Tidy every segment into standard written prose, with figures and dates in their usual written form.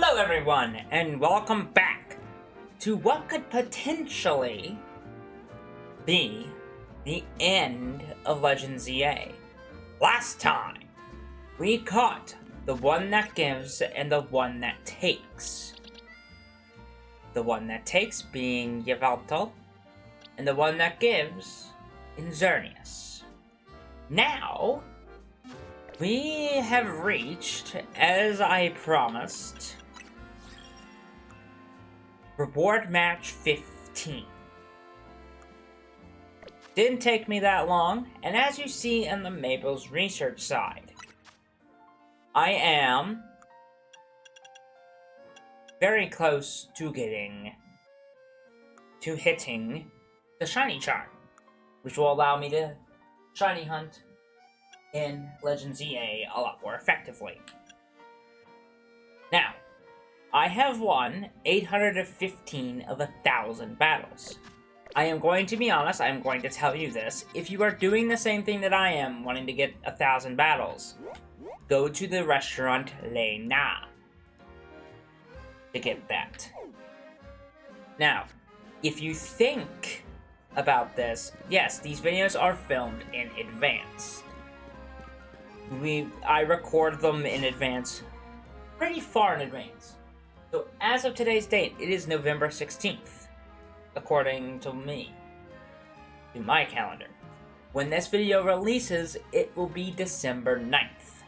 Hello everyone, and welcome back to what could potentially be the end of Legends Z-A. Last time, we caught the one that gives and the one that takes. The one that takes being Yveltal, and the one that gives in Xerneas. Now, we have reached, as I promised, Reward Match 15. Didn't take me that long, and as you see in the Mabel's research side, I am very close to hitting the Shiny Charm, which will allow me to Shiny Hunt in Legends Z-A a lot more effectively. Now, I have won 815 of 1,000 battles. I am going to be honest, I am going to tell you this. If you are doing the same thing that I am, wanting to get 1,000 battles, go to the restaurant Lena to get that. Now, if you think about this, yes, these videos are filmed in advance. I record them in advance, pretty far in advance. So as of today's date, it is November 16th, according to me, to my calendar. When this video releases, it will be December 9th.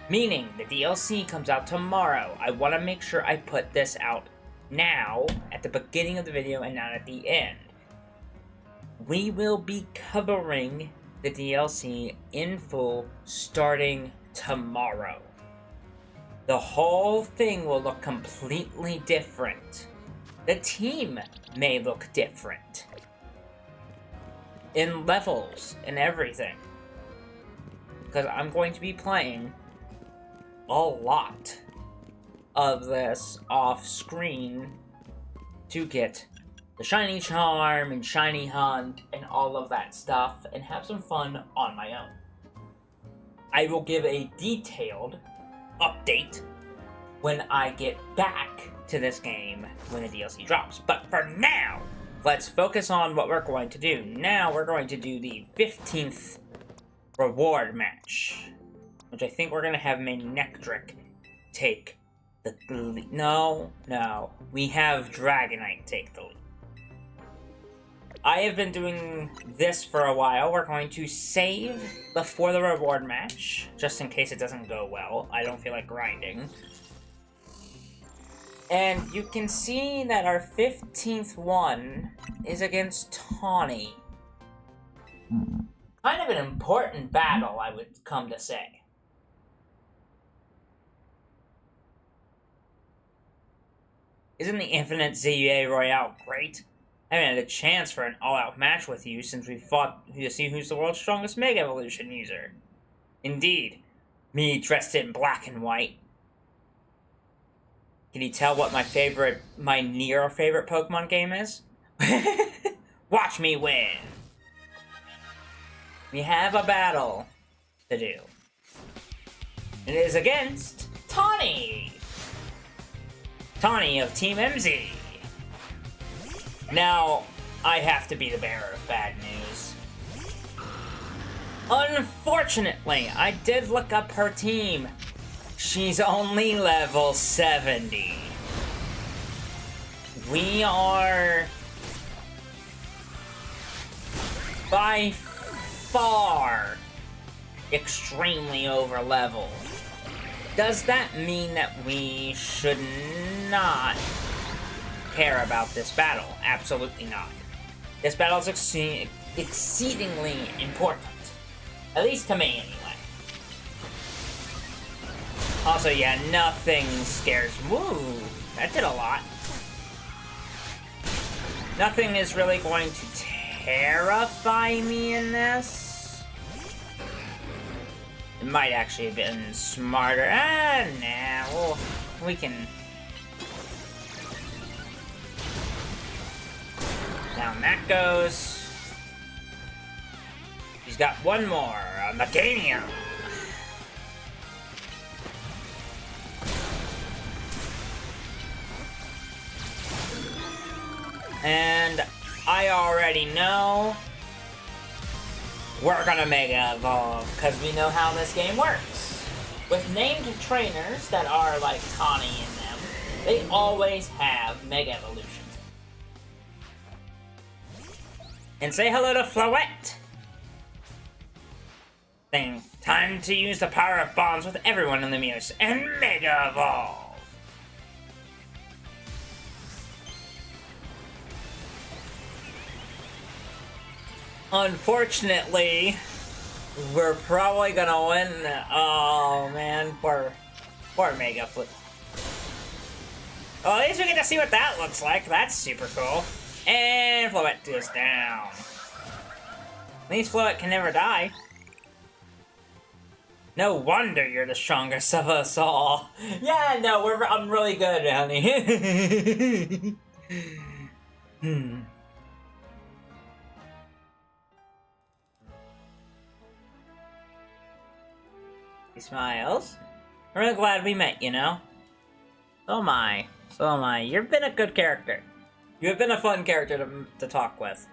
Meaning, the DLC comes out tomorrow. I want to make sure I put this out now, at the beginning of the video, and not at the end. We will be covering the DLC in full starting tomorrow. The whole thing will look completely different. The team may look different. In levels and everything. Because I'm going to be playing a lot of this off screen to get the Shiny Charm and Shiny Hunt and all of that stuff and have some fun on my own. I will give a detailed update when I get back to this game when the DLC drops. But for now, let's focus on what we're going to do. Now we're going to do the 15th reward match, which I think we're going to have Manectric take the lead. No, we have Dragonite take the lead. I have been doing this for a while. We're going to save before the reward match, just in case it doesn't go well. I don't feel like grinding. And you can see that our 15th one is against Tawny. Kind of an important battle, I would come to say. Isn't the Infinite Z-A Royale great? I haven't had a chance for an all-out match with you since we fought to see who's the world's strongest Mega Evolution user. Indeed, me dressed in black and white. Can you tell what my near favorite Pokemon game is? Watch me win! We have a battle to do. It is against Tawny! Tawny of Team MZ. Now, I have to be the bearer of bad news. Unfortunately, I did look up her team. She's only level 70. We are by far extremely over leveled. Does that mean that we should not care about this battle? Absolutely not. This battle is exceedingly important. At least to me, anyway. Also, yeah, nothing scares... Woo! That did a lot. Nothing is really going to terrify me in this. It might actually have been smarter. Nah, we can... Down that goes. He's got one more, a Meganium. And I already know we're gonna Mega Evolve, because we know how this game works. With named trainers that are like Connie in them, they always have Mega Evolutions. And say hello to Floette! Time to use the power of bonds with everyone in the Muse and Mega Evolve! Unfortunately, we're probably gonna win. Oh man, poor Mega Flip. Well, at least we get to see what that looks like. That's super cool. And Floette goes down. At least Floette can never die. No wonder you're the strongest of us all. Yeah, no, I'm really good, honey. He smiles. I'm really glad we met, you know? So am I. So am I. You've been a good character. You have been a fun character to talk with.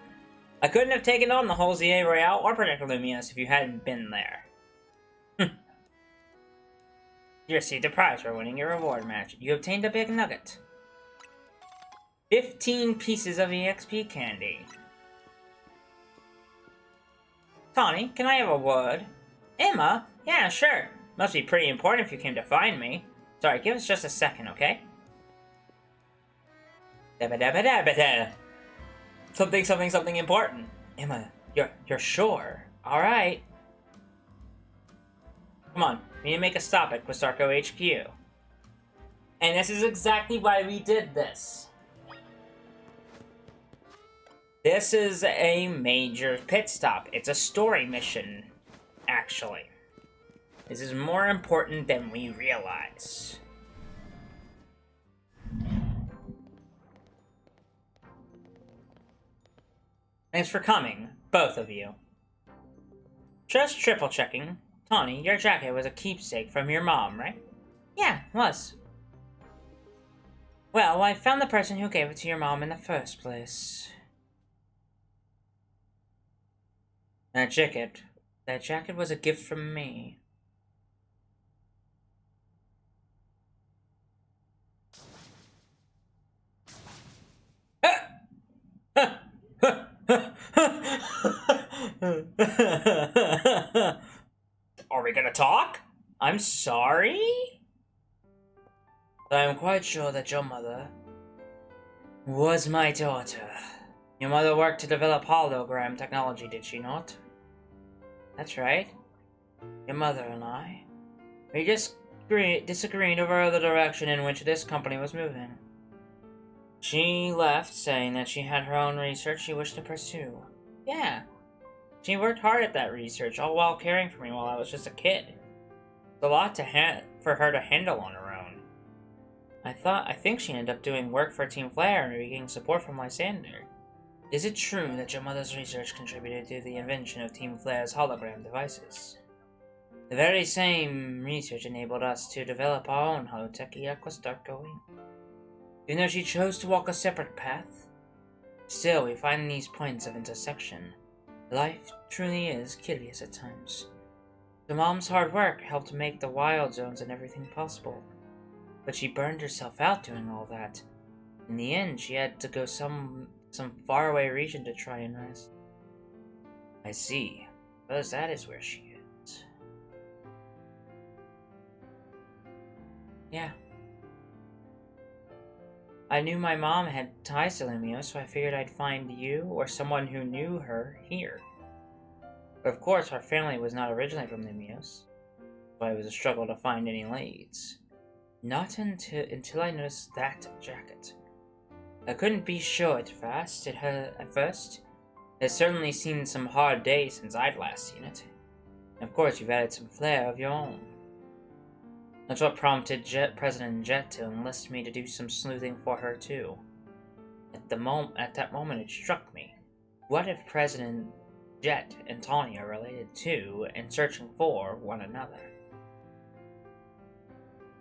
I couldn't have taken on the whole ZA Royale or Protector Lumios if you hadn't been there. You received a prize for winning your reward match. You obtained a big nugget. 15 pieces of EXP candy. Tawny, can I have a word? Emma? Yeah, sure. Must be pretty important if you came to find me. Sorry, give us just a second, okay? Something important. Emma, you're sure? Alright. Come on, we need to make a stop at Quistarco HQ. And this is exactly why we did this. This is a major pit stop. It's a story mission, actually. This is more important than we realize. Thanks for coming, both of you. Just triple checking. Tawny, your jacket was a keepsake from your mom, right? Yeah, it was. Well, I found the person who gave it to your mom in the first place. That jacket was a gift from me. Are we gonna talk? I'm sorry? I'm quite sure that your mother was my daughter. Your mother worked to develop hologram technology, did she not? That's right. Your mother and I. We just disagreed over the direction in which this company was moving. She left saying that she had her own research she wished to pursue. Yeah. She worked hard at that research, all while caring for me while I was just a kid. It's a lot for her to handle on her own. I think she ended up doing work for Team Flare and getting support from Lysander. Is it true that your mother's research contributed to the invention of Team Flare's hologram devices? The very same research enabled us to develop our own holotech at Quistarco. Even though she chose to walk a separate path, still we find these points of intersection. Life truly is curious at times. The mom's hard work helped make the wild zones and everything possible. But she burned herself out doing all that. In the end, she had to go some faraway region to try and rest. I see. Because that is where she is. Yeah. I knew my mom had ties to Lumio, so I figured I'd find you or someone who knew her here. But of course, our family was not originally from Lumios, so it was a struggle to find any leads. Not until I noticed that jacket. I couldn't be sure at first. It certainly seemed some hard days since I'd last seen it. And of course, you've added some flair of your own. That's what prompted President Jet to enlist me to do some sleuthing for her too. At that moment, it struck me: what if President Jet and Tawny are related to and searching for one another?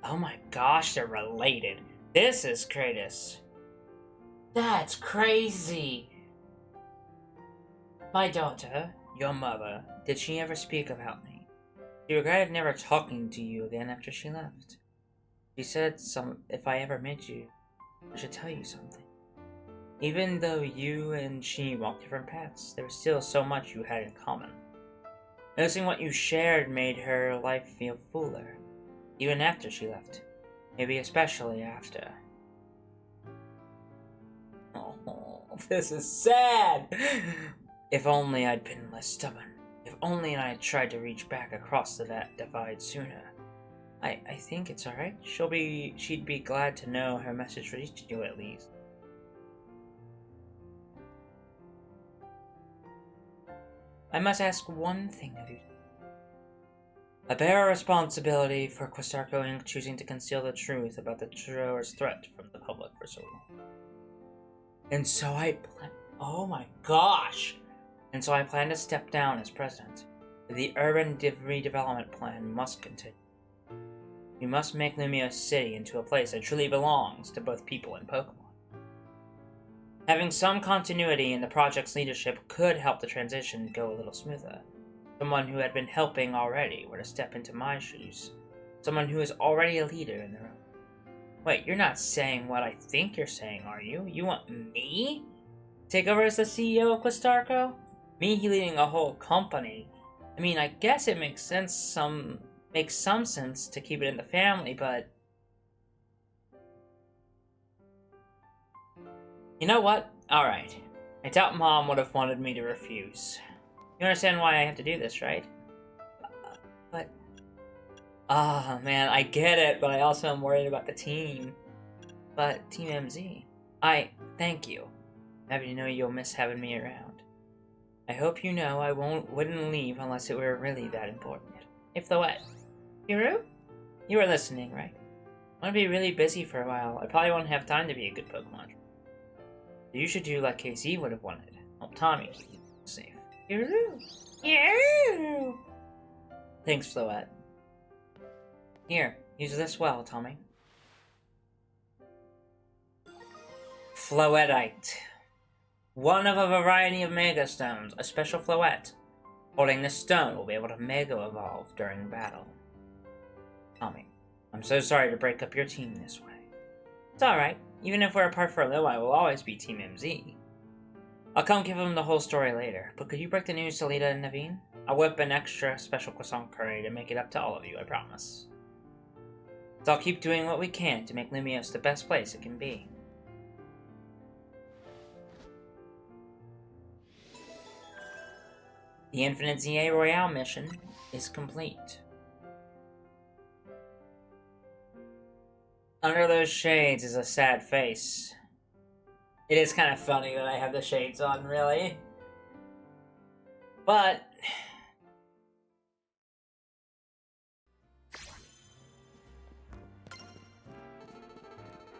Oh my gosh, they're related. This is Kratos. That's crazy! My daughter, your mother, did she ever speak about me? She regretted never talking to you again after she left. She said if I ever met you, I should tell you something. Even though you and she walked different paths, there was still so much you had in common. Noticing what you shared made her life feel fuller, even after she left. Maybe especially after. Oh, this is sad! If only I'd been less stubborn. If only I had tried to reach back across that divide sooner. I think it's alright. She'd be glad to know her message reached you at least. I must ask one thing of you. I bear a responsibility for Questarco Inc. choosing to conceal the truth about the Traor's threat from the public for so long. And so oh my gosh! And so I plan to step down as president. The urban redevelopment plan must continue. We must make Lumiose City into a place that truly belongs to both people and Pokemon. Having some continuity in the project's leadership could help the transition go a little smoother. Someone who had been helping already were to step into my shoes. Someone who is already a leader in their own. Wait, you're not saying what I think you're saying, are you? You want me to take over as the CEO of Questarco? Me leading a whole company? I mean, I guess it makes some sense to keep it in the family, but you know what? Alright. I doubt Mom would have wanted me to refuse. You understand why I have to do this, right? But man, I get it, but I also am worried about the team. But Team MZ. Thank you. Happy to know you'll miss having me around. I hope you know I wouldn't leave unless it were really that important. If the what? Hiro? You were listening, right? I'm gonna be really busy for a while. I probably won't have time to be a good Pokemon trainer. You should do like KZ would have wanted. Help Tommy keep safe. Hiro! Hiro! Thanks, Floette. Here, use this well, Tommy. Floetite. One of a variety of Mega Stones, a special Floette. Holding this stone will be able to Mega Evolve during battle. Tommy, I'm so sorry to break up your team this way. It's alright. Even if we're apart for a little, I will always be Team MZ. I'll come give him the whole story later, but could you break the news to Lita and Naveen? I'll whip an extra special croissant curry to make it up to all of you, I promise. So I'll keep doing what we can to make Lumiose the best place it can be. The Infinite ZA Royale mission is complete. Under those shades is a sad face. It is kind of funny that I have the shades on, really. But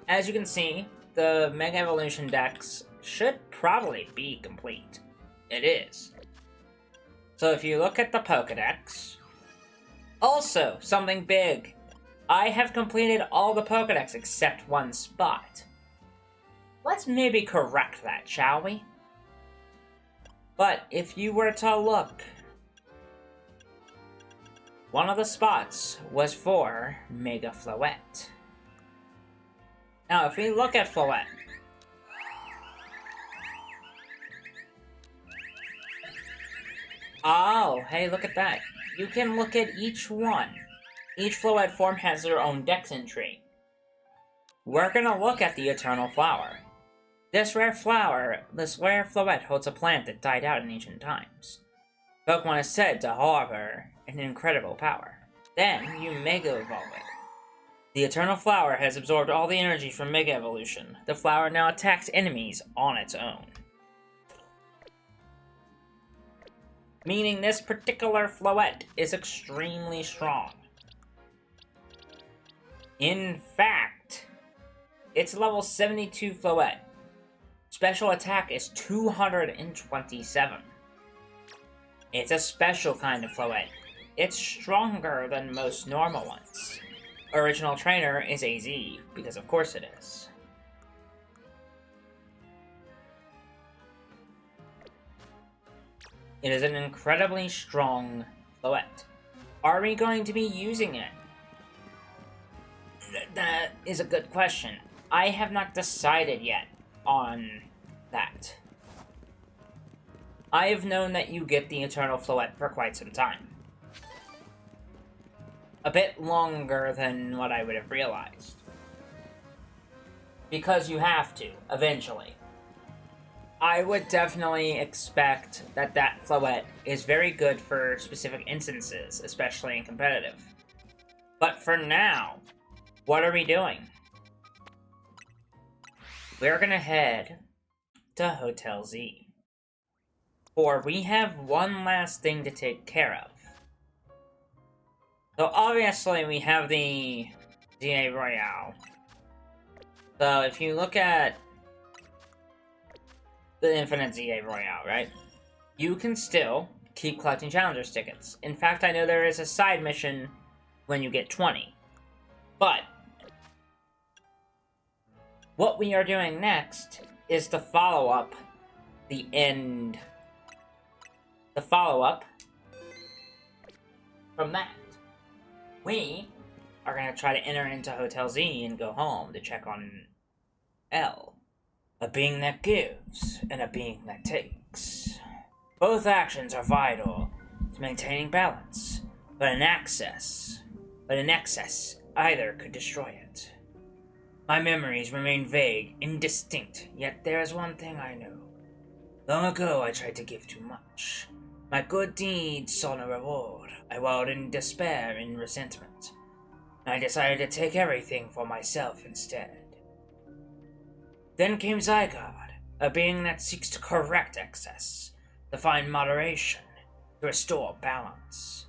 as you can see, the Mega Evolution Dex should probably be complete. It is. So if you look at the Pokedex, also something big. I have completed all the Pokedex except one spot. Let's maybe correct that, shall we? But if you were to look, one of the spots was for Mega Floette. Now, if we look at Floette, oh, hey, look at that. You can look at each one. Each Floette form has their own Dex entry. We're gonna look at the Eternal Flower. This rare Floette holds a plant that died out in ancient times. Pokemon is said to harbor an incredible power. Then, you Mega Evolve it. The Eternal Flower has absorbed all the energy from Mega Evolution. The flower now attacks enemies on its own. Meaning this particular Floette is extremely strong. In fact, it's level 72 Floette. Special attack is 227. It's a special kind of Floette. It's stronger than most normal ones. Original trainer is AZ, because of course it is. It is an incredibly strong Floette. Are we going to be using it? That is a good question. I have not decided yet on that. I have known that you get the Eternal Floette for quite some time. A bit longer than what I would have realized. Because you have to, eventually. I would definitely expect that that Floette is very good for specific instances, especially in competitive. But for now, what are we doing? We're gonna head to Hotel Z. For we have one last thing to take care of. So obviously we have the Z-A Royale. So if you look at the Infinite Z-A Royale, right? You can still keep collecting Challengers tickets. In fact, I know there is a side mission when you get 20. But what we are doing next is the follow-up, the end. The follow-up from that. We are going to try to enter into Hotel Z and go home to check on L. A being that gives, and a being that takes. Both actions are vital to maintaining balance, but in excess, either could destroy it. My memories remain vague, indistinct, yet there is one thing I know. Long ago I tried to give too much. My good deeds saw no reward. I wallowed in despair and resentment. I decided to take everything for myself instead. Then came Zygarde, a being that seeks to correct excess, to find moderation, to restore balance.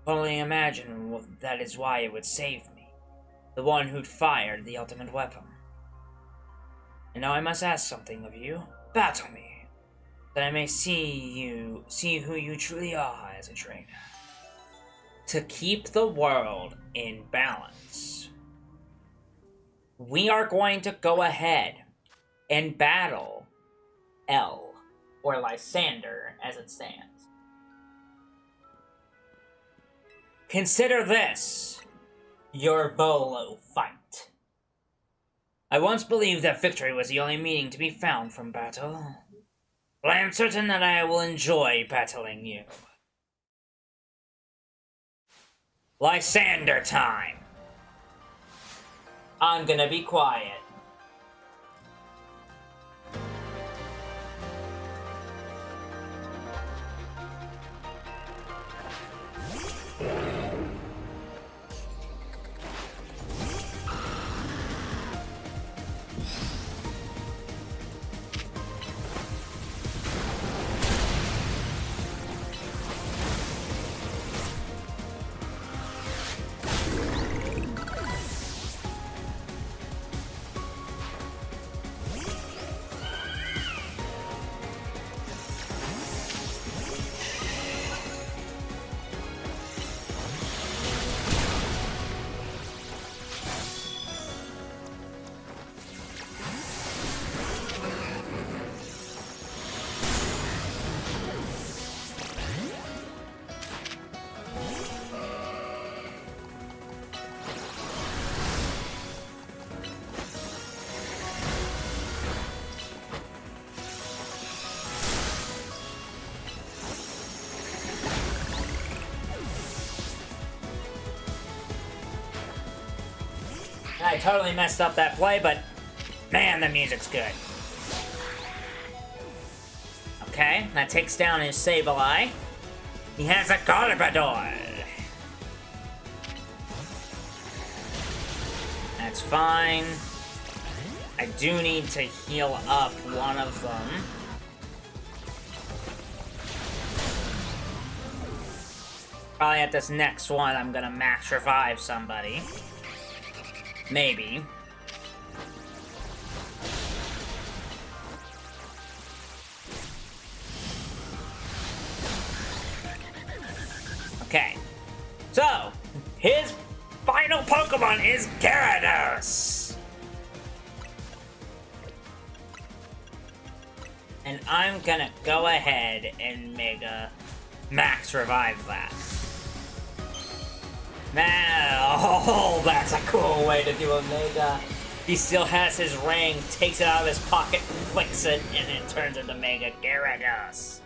Only imagine that is why it would save me, the one who'd fired the ultimate weapon. And now I must ask something of you. Battle me, that I may see who you truly are as a trainer. To keep the world in balance, we are going to go ahead and battle L, or Lysander as it stands. Consider this your Volo fight. I once believed that victory was the only meaning to be found from battle, but I am certain that I will enjoy battling you. Lysander time! I'm gonna be quiet. I totally messed up that play, but man, the music's good. Okay, that takes down his Sableye. He has a Garbodor. That's fine. I do need to heal up one of them. Probably at this next one, I'm gonna max revive somebody. Maybe. Okay. So, his final Pokemon is Gyarados! And I'm gonna go ahead and Mega Max Revive that. Oh, that's a cool way to do a Mega. He still has his ring, takes it out of his pocket, flicks it, and it turns into Mega Gyarados.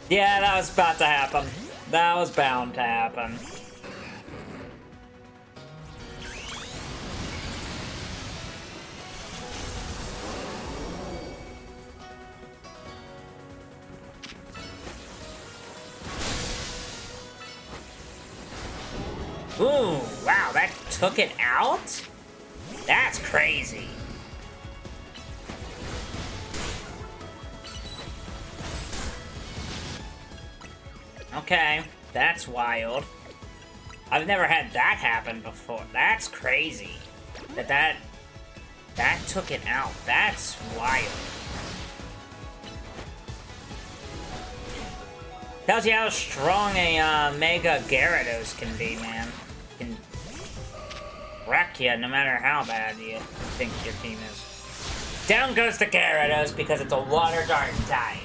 Yeah, that was about to happen. That was bound to happen. Ooh, wow, that took it out? That's crazy. Okay, that's wild. I've never had that happen before. That's crazy. That took it out. That's wild. Tells you how strong a Mega Gyarados can be, man. Can wreck you no matter how bad you think your team is. Down goes the Gyarados because it's a water dart type.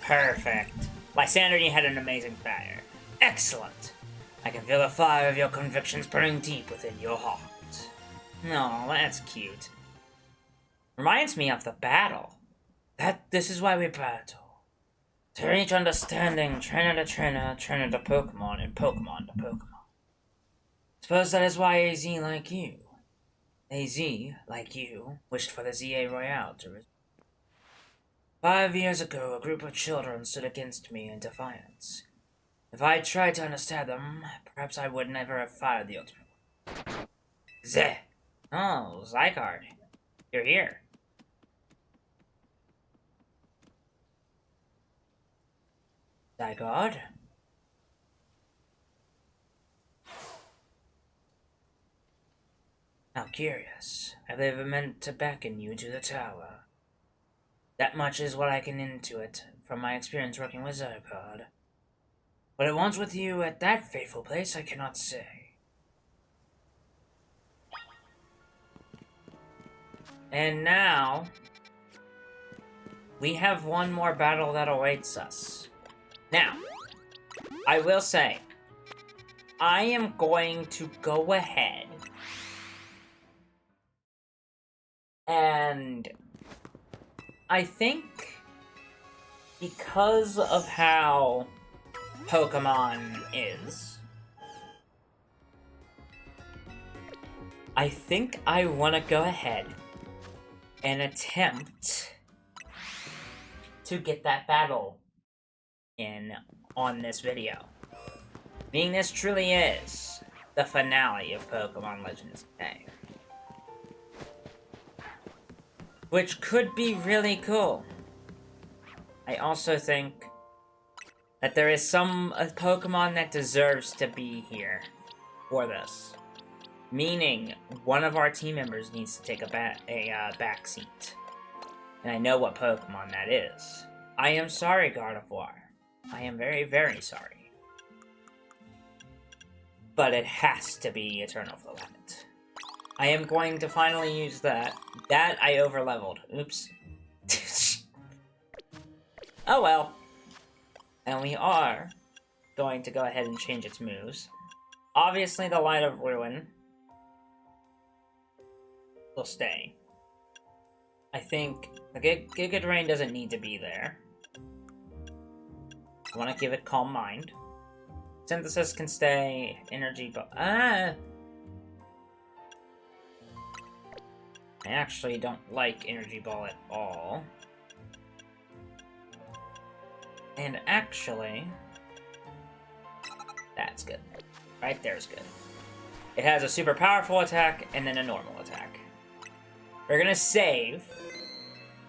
Perfect. Lysander, you had an amazing fire. Excellent. I can feel the fire of your convictions burning deep within your heart. No, that's cute. Reminds me of the battle. This is why we battle. To reach understanding, trainer to trainer, trainer to Pokemon, and Pokemon to Pokemon. Suppose that is why AZ like you, wished for the Z-A Royale to resume. 5 years ago, a group of children stood against me in defiance. If I had tried to understand them, perhaps I would never have fired the ultimate. Zeh! Oh, Zygarde. You're here. Zygarde? How curious. I never meant to beckon you to the tower. That much is what I can intuit from my experience working with Zygarde. What it wants with you at that fateful place, I cannot say. And now, we have one more battle that awaits us. Now, I will say, I am going to go ahead and I think because of how Pokemon is, I think I want to go ahead and attempt to get that battle in on this video. Being this truly is the finale of Pokémon Legends Z-A. Which could be really cool. I also think that there is a Pokemon that deserves to be here for this. Meaning, one of our team members needs to take a back seat. And I know what Pokemon that is. I am sorry, Gardevoir. I am very, very sorry. But it has to be Eternal Filament. I am going to finally use that. That I overleveled. Oops. Oh well. And we are going to go ahead and change its moves. Obviously, the Light of Ruin will stay. I think the Giga Drain doesn't need to be there. I want to give it Calm Mind. Synthesis can stay. Energy Ball. I actually don't like Energy Ball at all. And actually, that's good. Right there's good. It has a super powerful attack and then a normal attack. We're gonna save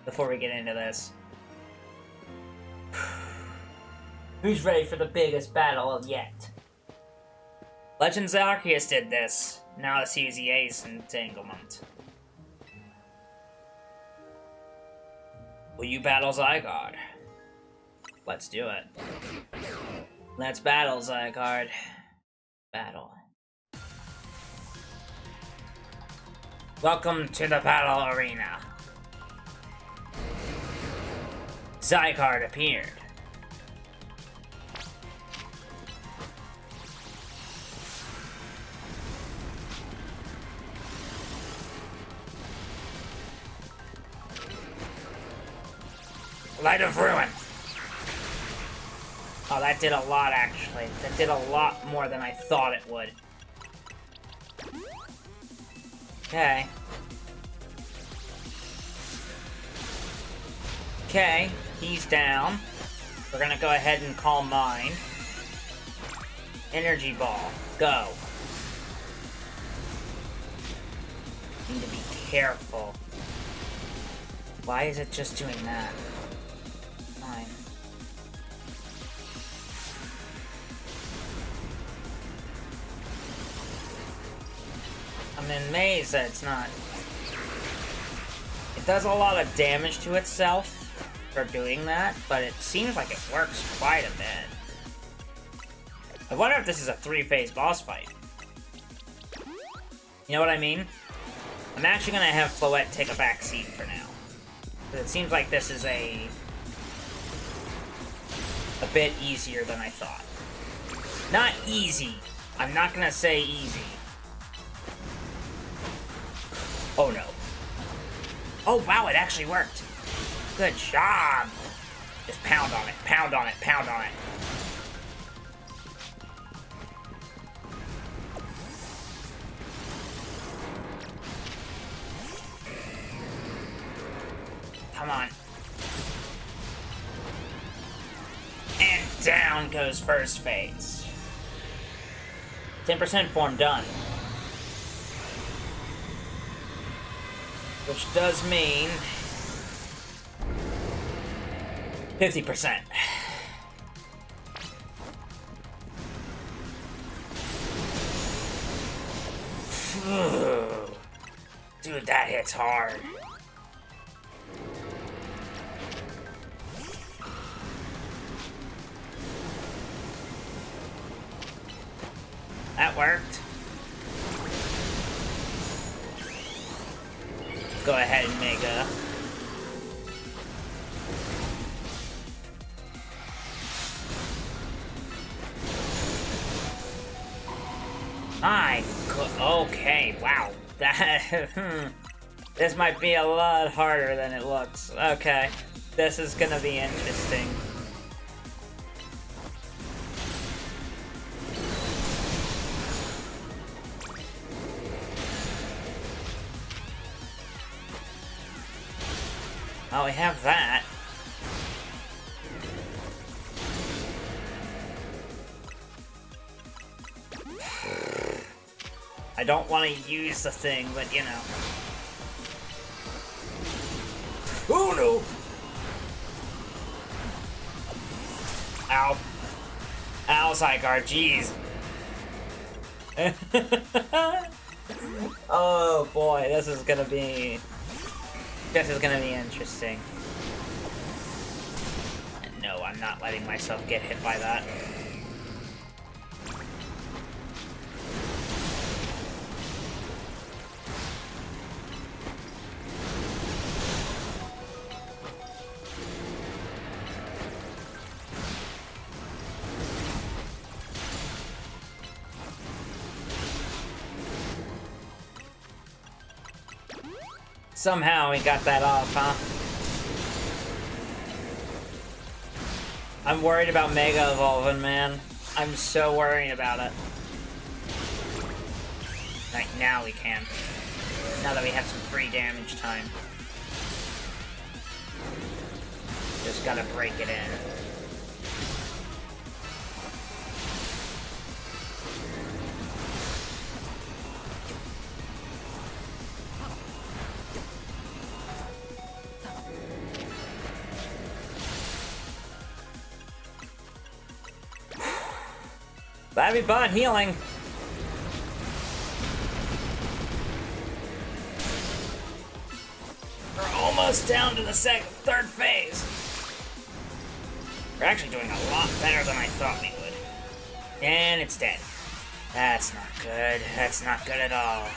before we get into this. Who's ready for the biggest battle of yet? Legends Arceus did this. Now let's use the Ace Entanglement. Will you battle Zygarde? Let's do it. Let's battle Zygarde. Battle. Welcome to the battle arena. Zygarde appeared. Light of Ruin. Oh, that did a lot, actually. That did a lot more than I thought it would. Okay. Okay, he's down. We're gonna go ahead and call mine. Energy Ball, go. Need to be careful. Why is it just doing that? Fine. I'm amazed that it's not. It does a lot of damage to itself for doing that, but it seems like it works quite a bit. I wonder if this is a 3-phase boss fight. You know what I mean? I'm actually gonna have Floette take a back seat for now. It seems like this is a bit easier than I thought. Not easy. I'm not gonna say easy. Oh no. Oh wow, it actually worked. Good job. Just pound on it, pound on it, pound on it. Come on. And down goes first phase. 10% form done. Which does mean 50%. Dude, that hits hard. That worked. Go ahead and Mega. Okay, wow. That this might be a lot harder than it looks. Okay, this is gonna be interesting. Oh, we have that. I don't want to use the thing, but you know. Oh no! Ow. Ow, Zygarde, jeez. Oh boy, this is gonna be interesting. No, I'm not letting myself get hit by that. Somehow we got that off, huh? I'm worried about Mega Evolving, man. I'm so worried about it. Right, now we can. Now that we have some free damage time. Just gotta break it in. Glad we bought healing. We're almost down to the third phase. We're actually doing a lot better than I thought we would. And it's dead. That's not good. That's not good at all.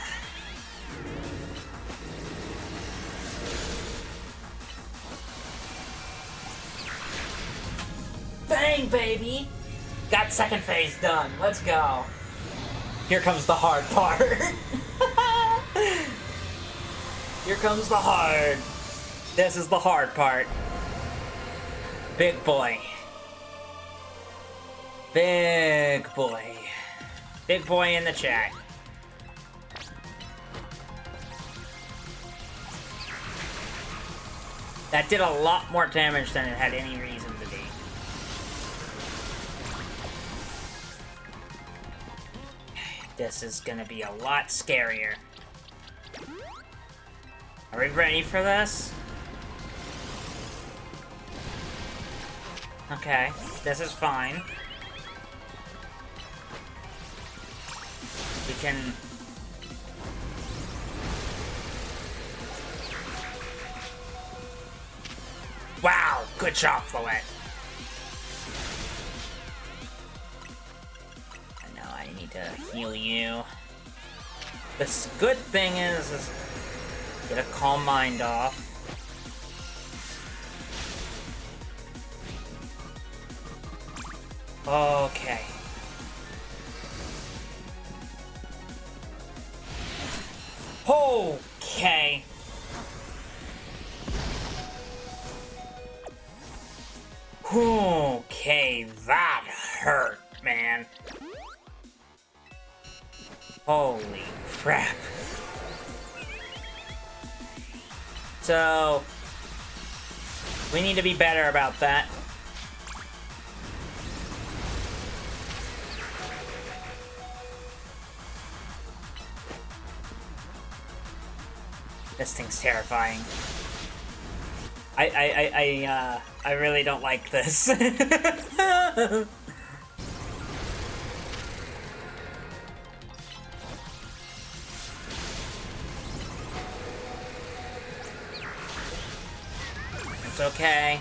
Dang, baby! Got second phase done. Let's go. Here comes the hard part. Here comes the hard. This is the hard part. Big boy. Big boy. Big boy in the chat. That did a lot more damage than it had any reason to be. This is gonna be a lot scarier. Are we ready for this? Okay, this is fine. We can... Wow, good job, Floette. I know, I need to heal you. The good thing is get a calm mind off. Okay. Okay. Okay, that hurt, man. Holy crap. So, we need to be better about that. This thing's terrifying. I really don't like this. It's okay.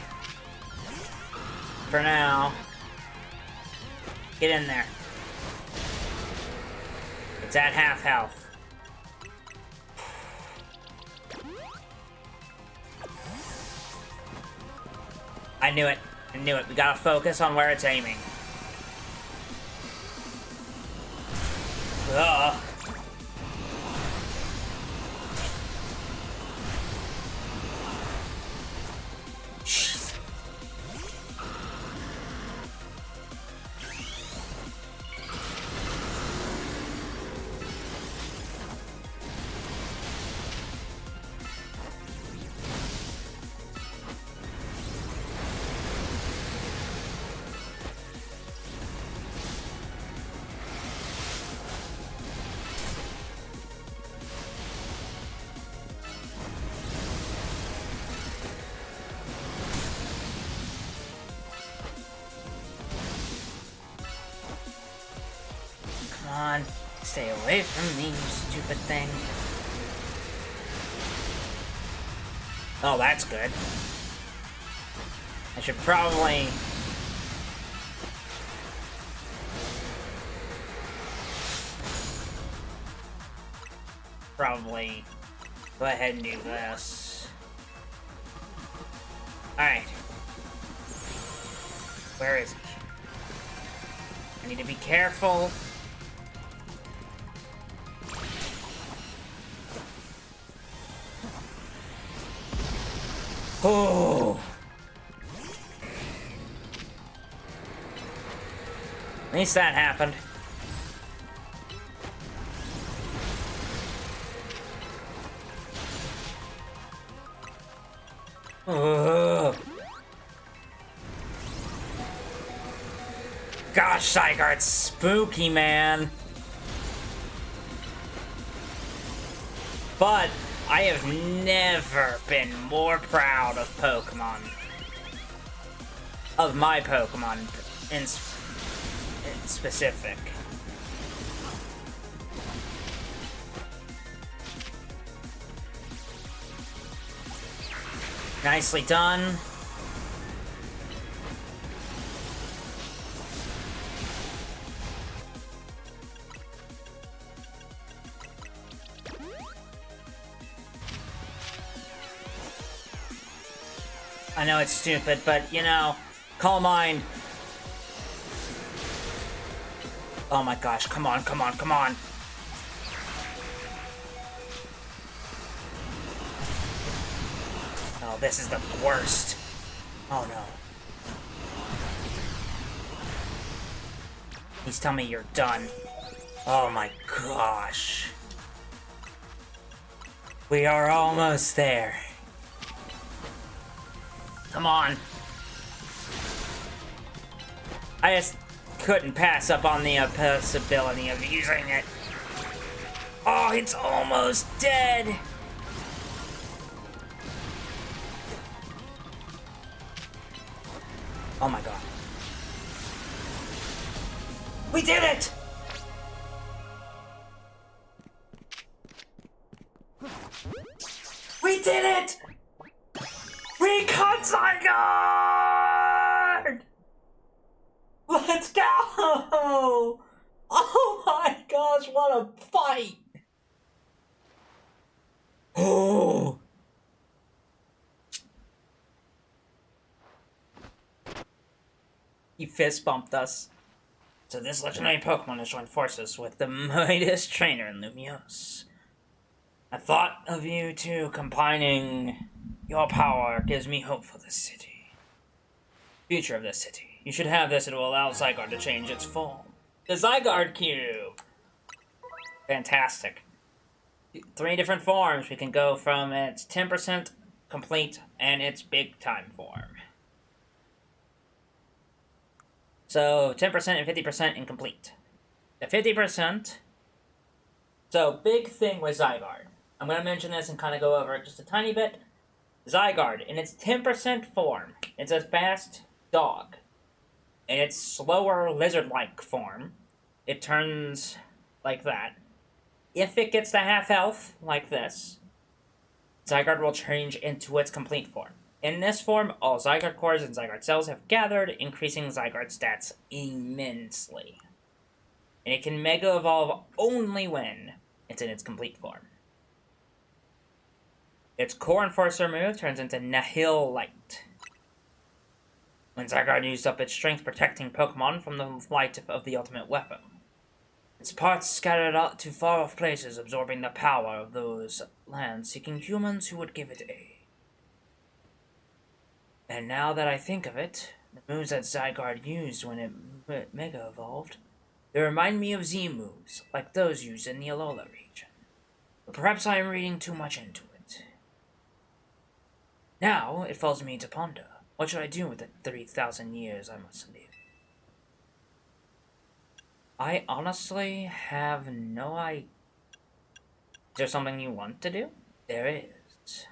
For now. Get in there. It's at half health. I knew it. I knew it. We gotta focus on where it's aiming. Ugh. On, stay away from me, you stupid thing. Oh, that's good. I should probably... go ahead and do this. Alright. Where is he? I need to be careful. Oh! At least that happened. Ugh. Gosh, Zygarde's spooky, man. But I have never been more proud of Pokemon. Of my Pokemon in specific. Nicely done. I know it's stupid, but, you know, Calm Mind Oh my gosh, come on, come on, come on! Oh, this is the worst. Oh no. Please tell me you're done. Oh my gosh. We are almost there. Come on. I just couldn't pass up on the possibility of using it. Oh, it's almost dead. Oh my god. We did it! We did it! We caught Zygarde! Let's go! Oh my gosh, what a fight! Oh! He fist bumped us. So this legendary Pokemon has joined forces with the mightiest trainer in Lumiose. I thought of you two combining your power gives me hope for this city. Future of this city. You should have this, it will allow Zygarde to change its form. The Zygarde Cube! Fantastic. 3 different forms. We can go from its 10% complete and its big time form. So 10% and 50% incomplete. The 50%. So big thing with Zygarde. I'm going to mention this and kind of go over it just a tiny bit. Zygarde, in its 10% form, it's a fast dog. In its slower lizard-like form, it turns like that. If it gets to half health, like this, Zygarde will change into its complete form. In this form, all Zygarde cores and Zygarde cells have gathered, increasing Zygarde stats immensely. And it can Mega Evolve only when it's in its complete form. Its Core Enforcer move turns into Nihil Light. When Zygarde used up its strength protecting Pokemon from the light of the ultimate weapon. Its parts scattered out to far-off places, absorbing the power of those lands, seeking humans who would give it aid. And now that I think of it, the moves that Zygarde used when it Mega Evolved, they remind me of Z moves, like those used in the Alola region. But perhaps I am reading too much into it. Now, it falls me to ponder. What should I do with the 3,000 years I must live? I honestly have no idea. Is there something you want to do? There is.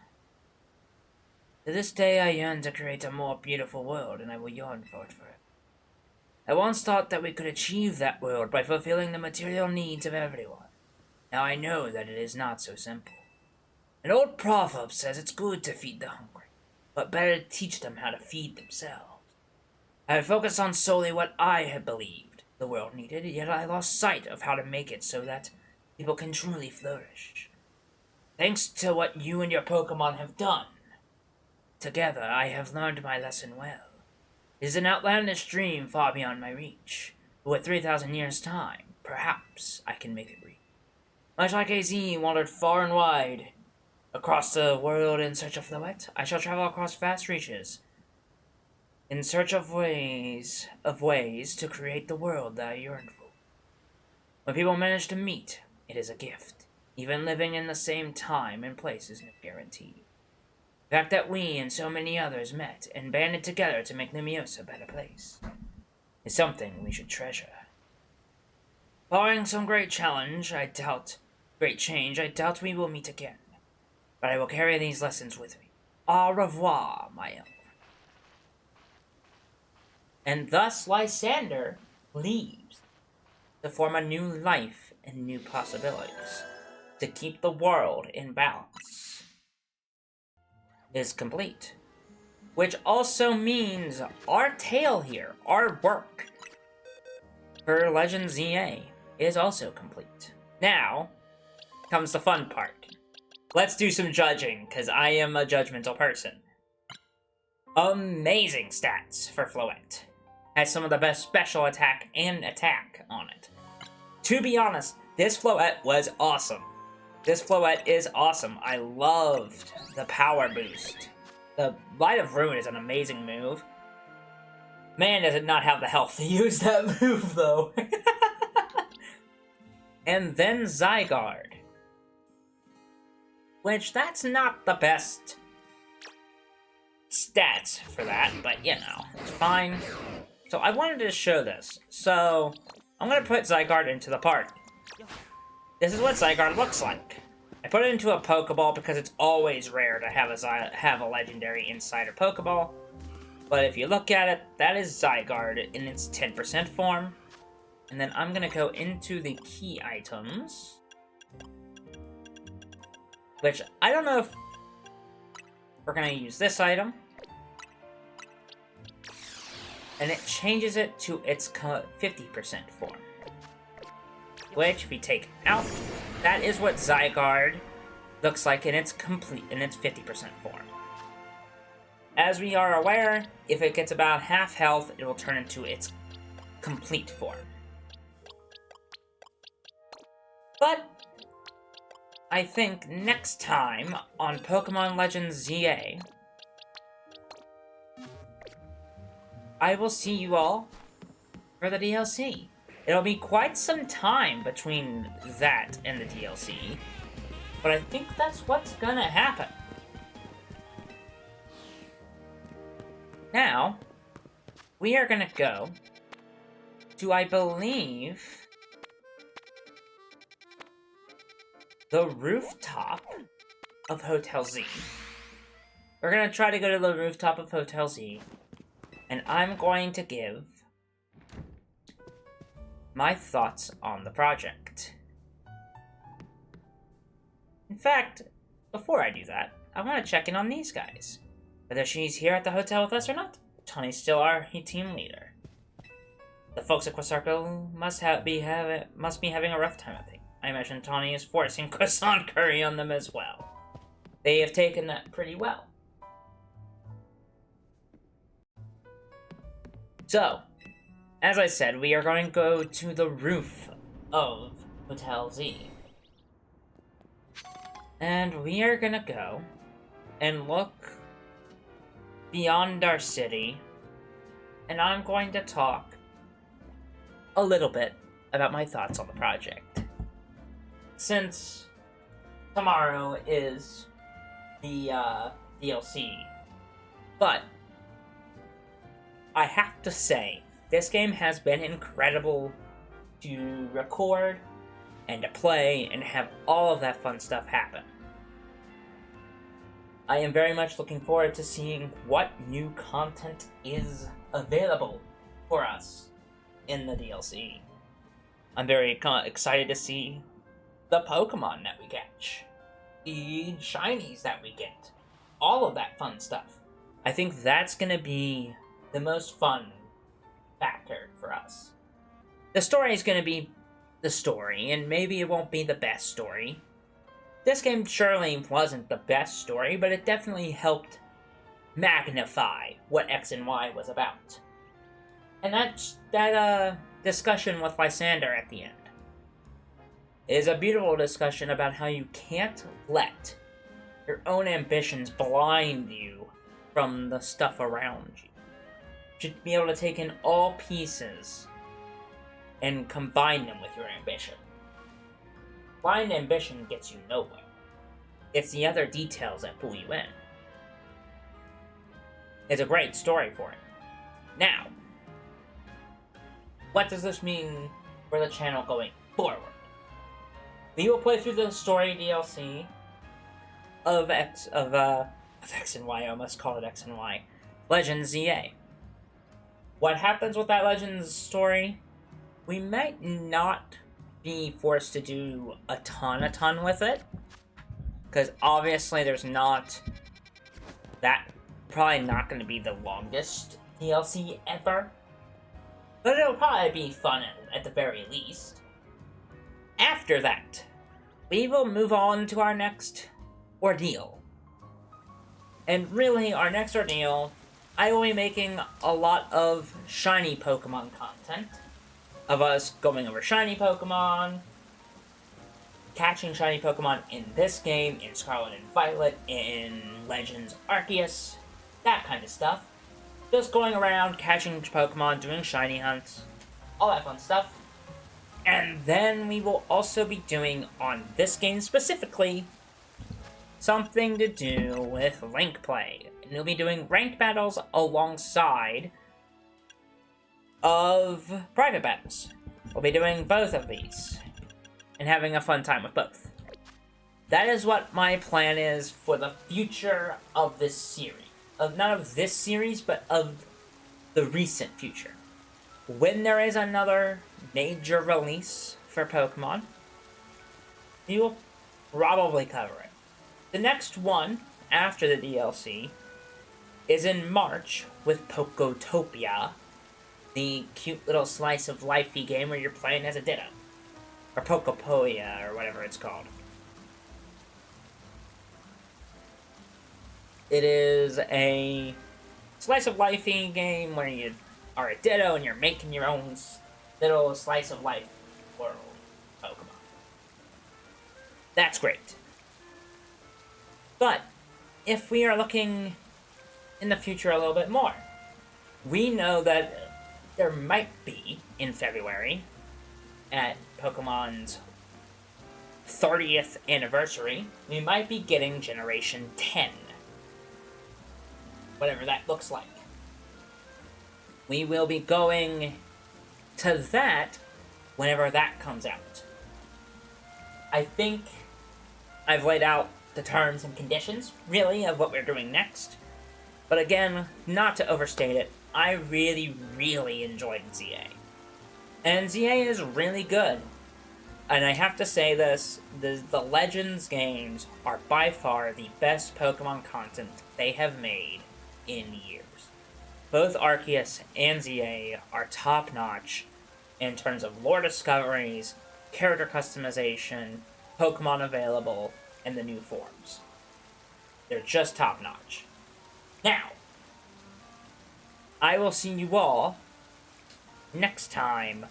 To this day, I yearn to create a more beautiful world, and I will yearn for it forever. I once thought that we could achieve that world by fulfilling the material needs of everyone. Now I know that it is not so simple. An old proverb says it's good to feed the hungry, but better to teach them how to feed themselves. I have focused on solely what I had believed the world needed, yet I lost sight of how to make it so that people can truly flourish. Thanks to what you and your Pokemon have done, together I have learned my lesson well. It is an outlandish dream far beyond my reach, but with 3,000 years' time, perhaps I can make it real. Much like AZ wandered far and wide across the world in search of Floette, I shall travel across vast reaches in search of ways to create the world that I yearn for. When people manage to meet, it is a gift. Even living in the same time and place is no guarantee. The fact that we and so many others met and banded together to make Lumiose a better place is something we should treasure. Barring some great change, I doubt we will meet again. But I will carry these lessons with me. Au revoir, my elf. And thus Lysander leaves to form a new life and new possibilities to keep the world in balance. Is complete. Which also means our tale here, our work for Legends Z-A is also complete. Now comes the fun part. Let's do some judging, because I am a judgmental person. Amazing stats for Floette. Has some of the best special attack and attack on it. To be honest, this Floette was awesome. This Floette is awesome. I loved the power boost. The Light of Ruin is an amazing move. Man, does it not have the health to use that move, though. And then Zygarde. Which, that's not the best stats for that, but you know, it's fine. So I wanted to show this. So, I'm gonna put Zygarde into the party. This is what Zygarde looks like. I put it into a Pokeball because it's always rare to have a legendary inside a Pokeball. But if you look at it, that is Zygarde in its 10% form. And then I'm gonna go into the key items. Which, I don't know if we're gonna use this item. And it changes it to its 50% form. Which, if we take out, that is what Zygarde looks like in its 50% form. As we are aware, if it gets about half health, it will turn into its complete form. But I think next time on Pokémon Legends Z-A, I will see you all for the DLC. It'll be quite some time between that and the DLC, but I think that's what's gonna happen. Now, we are gonna go to, I believe, the rooftop of Hotel Z. We're gonna try to go to the rooftop of Hotel Z, and I'm going to give my thoughts on the project. In fact, before I do that, I want to check in on these guys. Whether she's here at the hotel with us or not, Tawny's still our team leader. The folks at Quasarco must be having a rough time, I think. I imagine Tawny is forcing croissant curry on them as well. They have taken that pretty well. So, as I said, we are going to go to the roof of Hotel Z. And we are gonna go and look beyond our city, and I'm going to talk a little bit about my thoughts on the project. Since tomorrow is the DLC, but I have to say, this game has been incredible to record and to play and have all of that fun stuff happen. I am very much looking forward to seeing what new content is available for us in the DLC. I'm very excited to see the Pokemon that we catch, the shinies that we get, all of that fun stuff. I think that's going to be the most fun factor for us. The story is going to be the story, and maybe it won't be the best story. This game surely wasn't the best story, but it definitely helped magnify what X and Y was about. And that discussion with Lysander at the end is a beautiful discussion about how you can't let your own ambitions blind you from the stuff around you. You should be able to take in all pieces and combine them with your ambition. Blind ambition gets you nowhere. It's the other details that pull you in. It's a great story for it. Now, what does this mean for the channel going forward? We will play through the story DLC of X and Y. I almost called it X and Y. Legends Z-A. What happens with that Legends story? We might not be forced to do a ton with it, because obviously there's not probably not going to be the longest DLC ever, but it'll probably be fun at the very least. After that, we will move on to our next ordeal. And really, our next ordeal, I will be making a lot of shiny Pokemon content. of us going over shiny Pokemon, catching shiny Pokemon in this game, in Scarlet and Violet, in Legends Arceus, that kind of stuff. Just going around, catching Pokemon, doing shiny hunts, all that fun stuff. And then we will also be doing, on this game specifically, something to do with rank play. And we'll be doing ranked battles alongside of private battles. We'll be doing both of these and having a fun time with both. That is what my plan is for the future of this series. Not of this series, but of the recent future. When there is another major release for Pokemon, we will probably cover it. The next one, after the DLC, is in March with Pokotopia, the cute little slice of lifey game where you're playing as a Ditto. Or Pokepoia, or whatever it's called. It is a slice of lifey game where you are a Ditto and you're making your own little slice of life world Pokemon. That's great. But if we are looking in the future a little bit more, we know that there might be, in February, at Pokemon's 30th anniversary, we might be getting Generation 10. Whatever that looks like. We will be going to that whenever that comes out. I think I've laid out the terms and conditions, really, of what we're doing next. But again, not to overstate it, I really, really enjoyed Z-A. And Z-A is really good. And I have to say this, the Legends games are by far the best Pokemon content they have made in years. Both Arceus and Z-A are top-notch in terms of lore discoveries, character customization, Pokemon available, and the new forms. They're just top-notch. Now, I will see you all next time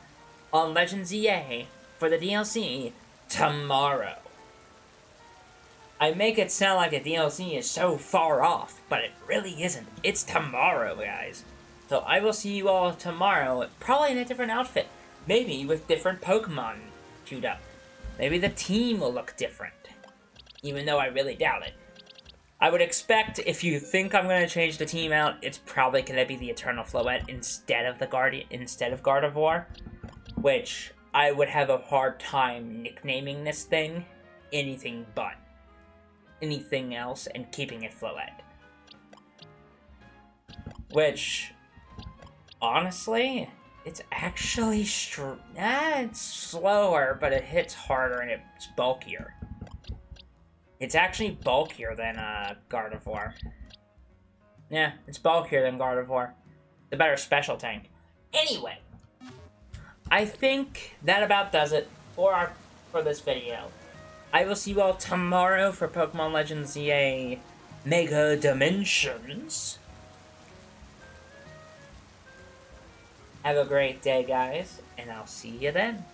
on Legends Z-A for the DLC tomorrow. I make it sound like the DLC is so far off, but it really isn't. It's tomorrow, guys. So I will see you all tomorrow, probably in a different outfit. Maybe with different Pokemon queued up. Maybe the team will look different. Even though I really doubt it. I would expect, if you think I'm going to change the team out, it's probably going to be the Eternal Floette instead of Gardevoir. Which, I would have a hard time nicknaming this thing anything but anything else and keeping it Floette. Which, honestly, it's actually it's slower, but it hits harder and it's bulkier. It's actually bulkier than Gardevoir. Yeah, it's bulkier than Gardevoir. The better special tank. Anyway, I think that about does it for this video. I will see you all tomorrow for Pokemon Legends Z-A Mega Dimensions. Have a great day, guys, and I'll see you then.